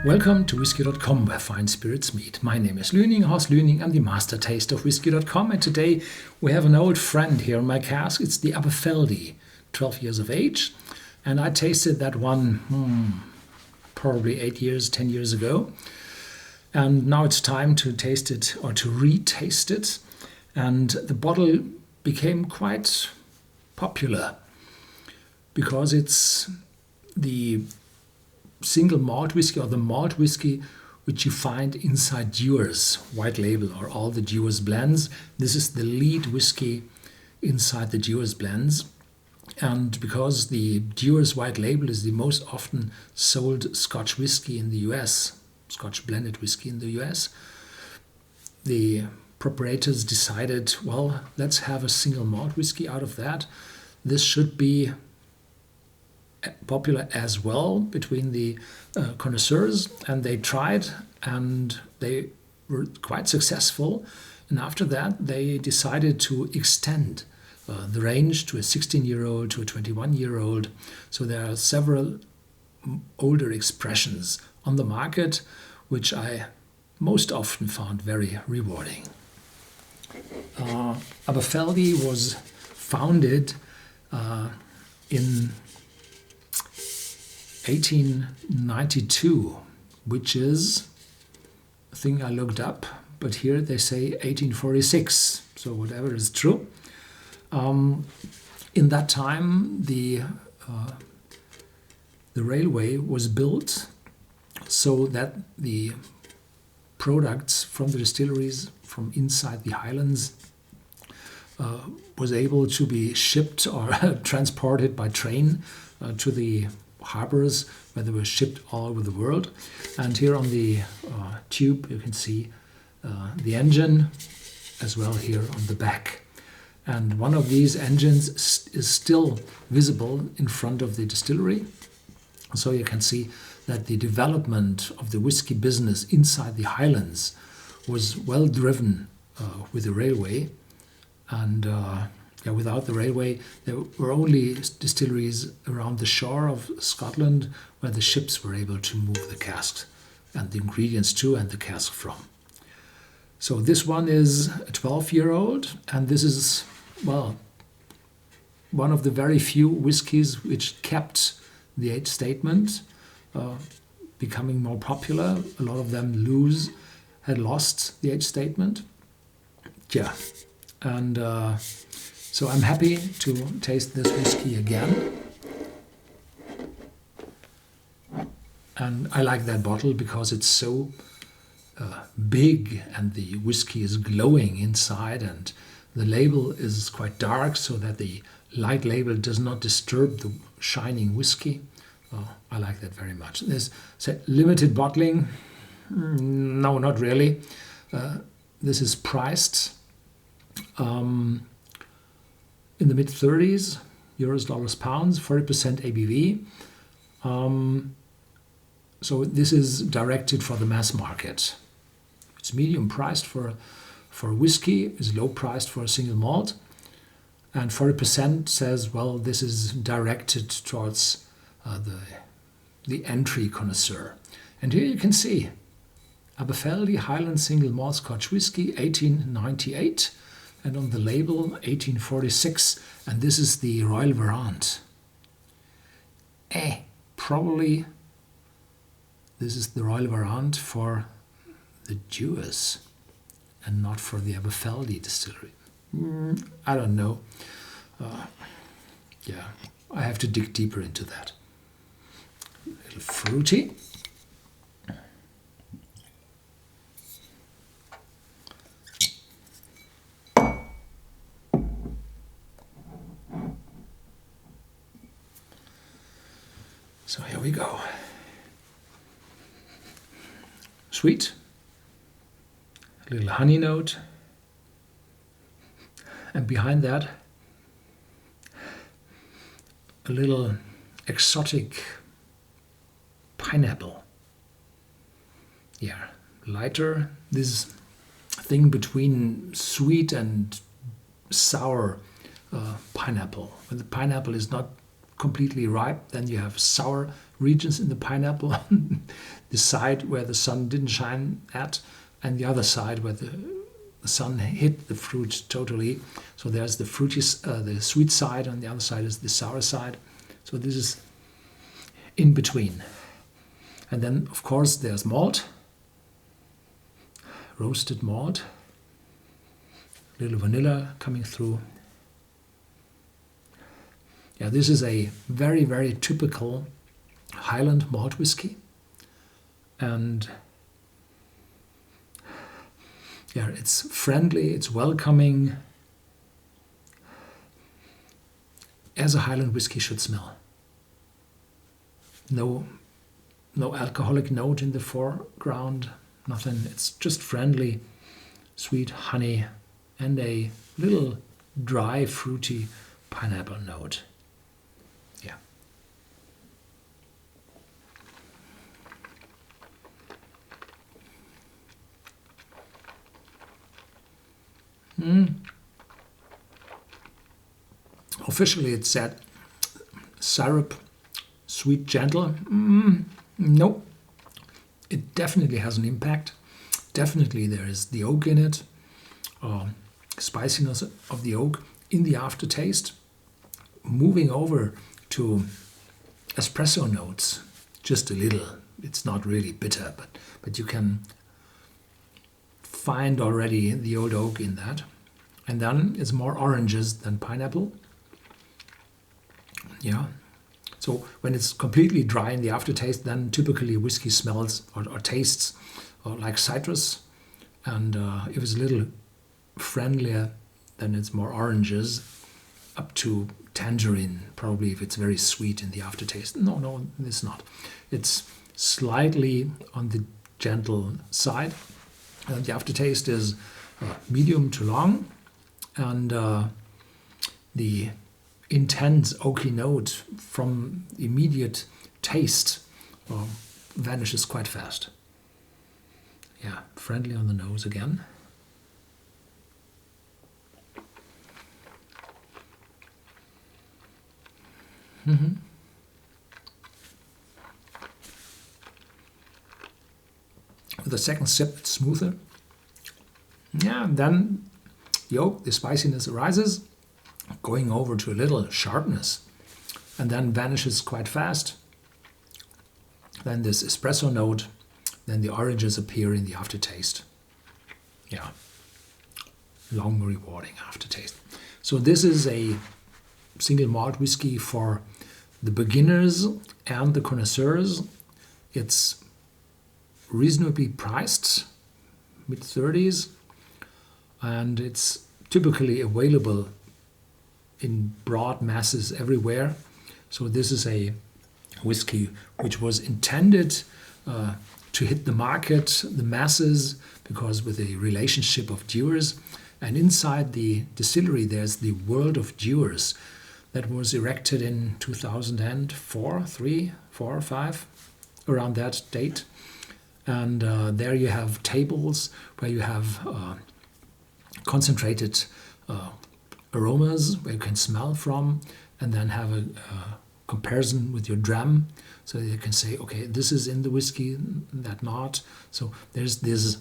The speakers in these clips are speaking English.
Welcome to Whisky.com, where fine spirits meet. My name is Lüning, Horst Lüning. I'm the master taster of Whisky.com, and today we have an old friend here in my cask. It's the Aberfeldy, 12 years of age, and I tasted that one probably 10 years ago. And now it's time to taste it, or to retaste it. And the bottle became quite popular because it's the single malt whiskey, or the malt whiskey which you find inside Dewar's white label, or all the Dewar's blends. This is the lead whiskey inside the Dewar's blends. And because the Dewar's white label is the most often sold Scotch whiskey in the US, Scotch blended whiskey in the US, the proprietors decided, well, let's have a single malt whiskey out of that. This should be popular as well between the connoisseurs, and they tried and they were quite successful. And after that they decided to extend the range to a 16-year-old, to a 21-year-old. So there are several older expressions on the market, which I most often found very rewarding. Aberfeldy was founded in 1892, which is a thing I looked up, but here they say 1846, so whatever is true. In that time, the railway was built so that the products from the distilleries from inside the highlands was able to be shipped or transported by train to the harbors, where they were shipped all over the world. And here on the tube you can see the engine as well here on the back. And one of these engines is still visible in front of the distillery. So you can see that the development of the whiskey business inside the highlands was well driven with the railway. And without the railway, there were only distilleries around the shore of Scotland where the ships were able to move the casks and the ingredients to and the cask from. So this one is a 12-year-old, and this is, well, one of the very few whiskies which kept the age statement, becoming more popular. A lot of them had lost the age statement. Yeah, and so I'm happy to taste this whiskey again. And I like that bottle because it's so big, and the whiskey is glowing inside, and the label is quite dark so that the light label does not disturb the shining whiskey. I like that very much. There's limited bottling. No, not really. This is priced in the mid-30s, euros, dollars, pounds, 40% ABV. So this is directed for the mass market. It's medium priced for whiskey, is low priced for a single malt. And 40% says, well, this is directed towards the entry connoisseur. And here you can see Aberfeldy Highland Single Malt Scotch Whisky, 1898. And on the label 1846, and this is the Royal Variant. Probably this is the Royal Variant for the Dewar's and not for the Aberfeldy distillery. I don't know. I have to dig deeper into that. A little fruity. So here we go. Sweet, a little honey note, and behind that a little exotic pineapple. Yeah, lighter, this thing between sweet and sour pineapple. When the pineapple is not completely ripe. Then you have sour regions in the pineapple, the side where the sun didn't shine at, and the other side where the sun hit the fruit totally. So there's the fruity, the sweet side, and the other side is the sour side. So this is in between. And then, of course, there's malt, roasted malt, a little vanilla coming through. Yeah, this is a very, very typical Highland malt whiskey. And yeah, it's friendly, it's welcoming, as a Highland whiskey should smell. No alcoholic note in the foreground, nothing. It's just friendly, sweet honey, and a little dry, fruity pineapple note. Yeah. Officially it said syrup, sweet, gentle. No, it definitely has an impact. Definitely there is the oak in it, spiciness of the oak in the aftertaste. Moving over to espresso notes, just a little. It's not really bitter, but you can find already the old oak in that. And then it's more oranges than pineapple. Yeah. So when it's completely dry in the aftertaste, then typically whiskey smells or tastes like citrus. And if it's a little friendlier, then it's more oranges, up to tangerine, probably, if it's very sweet in the aftertaste. No, it's not. It's slightly on the gentle side. The aftertaste is medium to long, and the intense oaky note from immediate taste vanishes quite fast. Yeah, friendly on the nose again. With the second sip, it's smoother. Yeah, and then the spiciness arises, going over to a little sharpness, and then vanishes quite fast. Then this espresso note, then the oranges appear in the aftertaste. Yeah, long, rewarding aftertaste. So this is a single malt whiskey for the beginners and the connoisseurs. It's reasonably priced, mid-30s, and it's typically available in broad masses everywhere. So this is a whiskey which was intended to hit the market, the masses, because with a relationship of dewars. And inside the distillery there's the World of Dewars that was erected in 2004, 3, 4, 5, around that date. And there you have tables where you have concentrated aromas where you can smell from, and then have a comparison with your dram, so you can say, okay, this is in the whiskey, that not. So there's this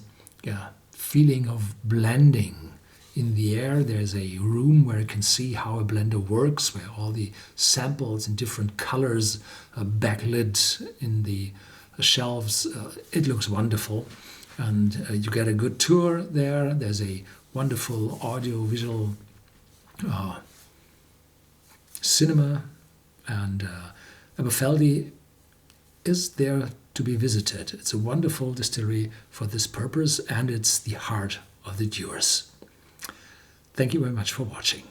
feeling of blending in the air. There's a room where you can see how a blender works, where all the samples in different colors backlit in the shelves. It looks wonderful, and you get a good tour there. There's a wonderful audio-visual cinema, and Aberfeldy is there to be visited. It's a wonderful distillery for this purpose, and it's the heart of the Dewars. Thank you very much for watching.